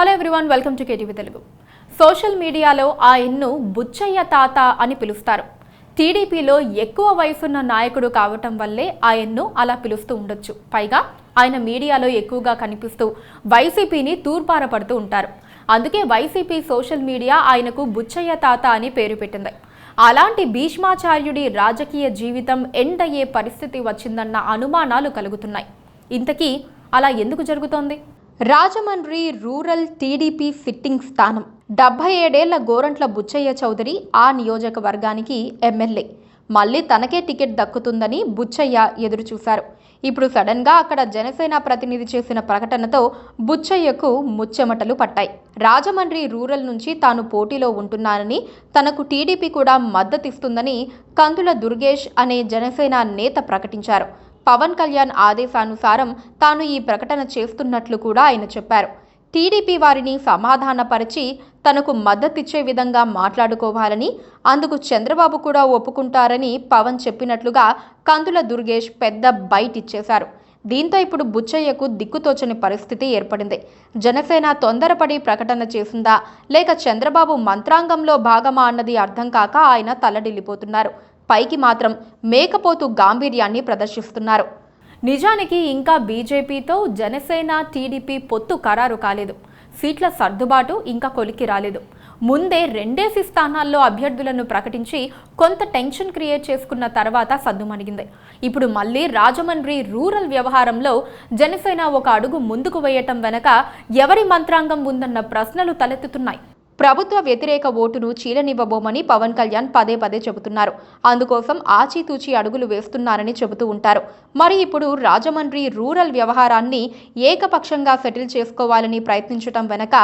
Hello everyone, welcome to KTV Telugu. Social మీడియాలో ఆయన్ను బుచ్చయ్య తాత అని పిలుస్తారు. టీడీపీలో ఎక్కువ వయసున్న నాయకుడు కావటం వల్లే ఆయన్ను అలా పిలుస్తూ ఉండొచ్చు. పైగా ఆయన మీడియాలో ఎక్కువగా కనిపిస్తూ వైసీపీని తూర్పారపడుతూ ఉంటారు. అందుకే వైసీపీ సోషల్ మీడియా ఆయనకు బుచ్చయ్య తాత అని పేరు పెట్టింది. అలాంటి భీష్మాచార్యుడి రాజకీయ జీవితం ఎండ్ అయ్యే పరిస్థితి వచ్చిందన్న అనుమానాలు కలుగుతున్నాయి. ఇంతకీ అలా ఎందుకు జరుగుతోంది? రాజమండ్రి రూరల్ టీడీపీ సిట్టింగ్ స్థానం. 77 ఏళ్ల గోరంట్ల బుచ్చయ్య చౌదరి ఆ నియోజకవర్గానికి ఎమ్మెల్యే. మళ్ళీ తనకే టికెట్ దక్కుతుందని బుచ్చయ్య ఎదురుచూశారు. ఇప్పుడు సడన్గా అక్కడ జనసేన ప్రతినిధి చేసిన ప్రకటనతో బుచ్చయ్యకు ముచ్చెమటలు పట్టాయి. రాజమండ్రి రూరల్ నుంచి తాను పోటీలో ఉంటున్నానని, తనకు టీడీపీ కూడా మద్దతిస్తుందని కందుల దుర్గేష్ అనే జనసేన నేత ప్రకటించారు. పవన్ కళ్యాణ్ ఆదేశానుసారం తాను ఈ ప్రకటన చేస్తున్నట్లు కూడా ఆయన చెప్పారు. టీడీపీ వారిని సమాధానపరిచి తనకు మద్దతిచ్చే విధంగా మాట్లాడుకోవాలని, అందుకు చంద్రబాబు కూడా ఒప్పుకుంటారని పవన్ చెప్పినట్లుగా కందుల దుర్గేష్ పెద్ద బైట్ ఇచ్చేశారు. దీంతో ఇప్పుడు బుచ్చయ్యకు దిక్కుతోచని పరిస్థితి ఏర్పడింది. జనసేన తొందరపడి ప్రకటన చేసిందా, లేక చంద్రబాబు మంత్రాంగంలో భాగమా అన్నది అర్థం కాక ఆయన తల్లడిల్లిపోతున్నారు. పైకి మాత్రం మేకపోతు గాంభీర్యాన్ని ప్రదర్శిస్తున్నారు. నిజానికి ఇంకా బీజేపీతో జనసేన టీడీపీ పొత్తు ఖరారు కాలేదు. సీట్ల సర్దుబాటు ఇంకా కొలికి రాలేదు. ముందే 2 స్థానాల్లో అభ్యర్థులను ప్రకటించి కొంత టెన్షన్ క్రియేట్ చేసుకున్న తర్వాత సద్దుమణిగింది. ఇప్పుడు మళ్ళీ రాజమండ్రి రూరల్ వ్యవహారంలో జనసేన ఒక అడుగు ముందుకు వేయటం వెనక ఎవరి మంత్రాంగం ఉందన్న ప్రశ్నలు తలెత్తుతున్నాయి. ప్రభుత్వ వ్యతిరేక ఓటును చీలనివ్వబోమని పవన్ కళ్యాణ్ పదే పదే చెబుతున్నారు. అందుకోసం ఆచితూచి అడుగులు వేస్తున్నారని చెబుతూ ఉంటారు. మరి ఇప్పుడు రాజమండ్రి రూరల్ వ్యవహారాన్ని ఏకపక్షంగా సెటిల్ చేసుకోవాలని ప్రయత్నించడం వెనక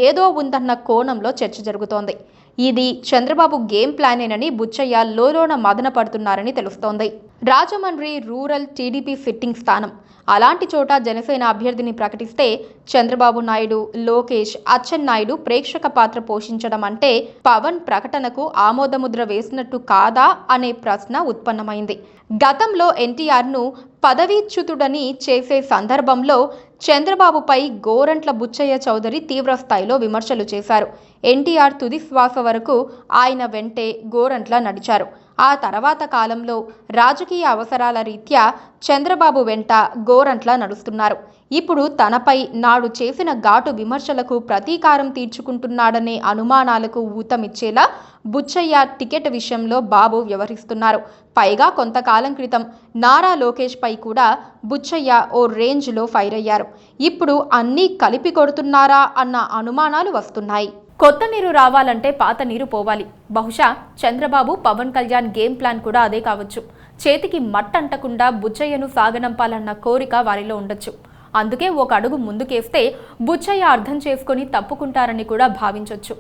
ఏదో ఉందన్న కోణంలో చర్చ జరుగుతోంది. ఇది చంద్రబాబు గేమ్ ప్లానేనని బుచ్చయ్య లోలోన మదన పడుతున్నారని తెలుస్తోంది. రాజమండ్రి రూరల్ టీడీపీ సిట్టింగ్ స్థానం. అలాంటి చోట జనసేన అభ్యర్థిని ప్రకటిస్తే చంద్రబాబు నాయుడు, లోకేష్, అచ్చెన్నాయుడు ప్రేక్షక పాత్ర పోషించడం అంటే పవన్ ప్రకటనకు ఆమోదముద్ర వేసినట్టు కాదా అనే ప్రశ్న ఉత్పన్నమైంది. గతంలో ఎన్టీఆర్ను పదవీచ్యుతుడని చేసే సందర్భంలో చంద్రబాబుపై గోరంట్ల బుచ్చయ్య చౌదరి తీవ్రస్థాయిలో విమర్శలు చేశారు. ఎన్టీఆర్ తుది శ్వాస వరకు ఆయన వెంటే గోరంట్ల నడిచారు. ఆ తర్వాత కాలంలో రాజకీయ అవసరాల రీత్యా చంద్రబాబు వెంట గోరంట్ల నడుస్తున్నారు. ఇప్పుడు తనపై నాడు చేసిన ఘాటు విమర్శలకు ప్రతీకారం తీర్చుకుంటున్నాడనే అనుమానాలకు ఊతమిచ్చేలా బుచ్చయ్య టికెట్ విషయంలో బాబు వ్యవహరిస్తున్నారు. పైగా కొంతకాలం క్రితం నారా లోకేష్ పై కూడా బుచ్చయ్య ఓ రేంజ్లో ఫైర్ అయ్యారు. ఇప్పుడు అన్నీ కలిపి కొడుతున్నారా అన్న అనుమానాలు వస్తున్నాయి. కొత్త నీరు రావాలంటే పాత నీరు పోవాలి. బహుశా చంద్రబాబు, పవన్ కళ్యాణ్ గేమ్ ప్లాన్ కూడా అదే కావచ్చు. చేతికి మట్టంటకుండా బుచ్చయ్యను సాగనంపాలన్న కోరిక వారిలో ఉండొచ్చు. అందుకే ఒక అడుగు ముందుకేస్తే బుచ్చయ్య అర్థం చేసుకుని తప్పుకుంటారని కూడా భావించొచ్చు.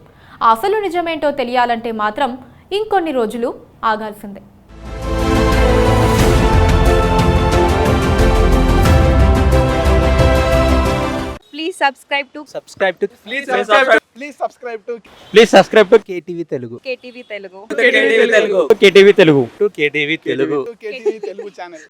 అసలు నిజమేంటో తెలియాలంటే మాత్రం ఇంకొన్ని రోజులు ఆగాల్సిందే. Please subscribe to KTV Telugu. KTV Telugu. KTV Telugu. KTV Telugu. KTV Telugu channel.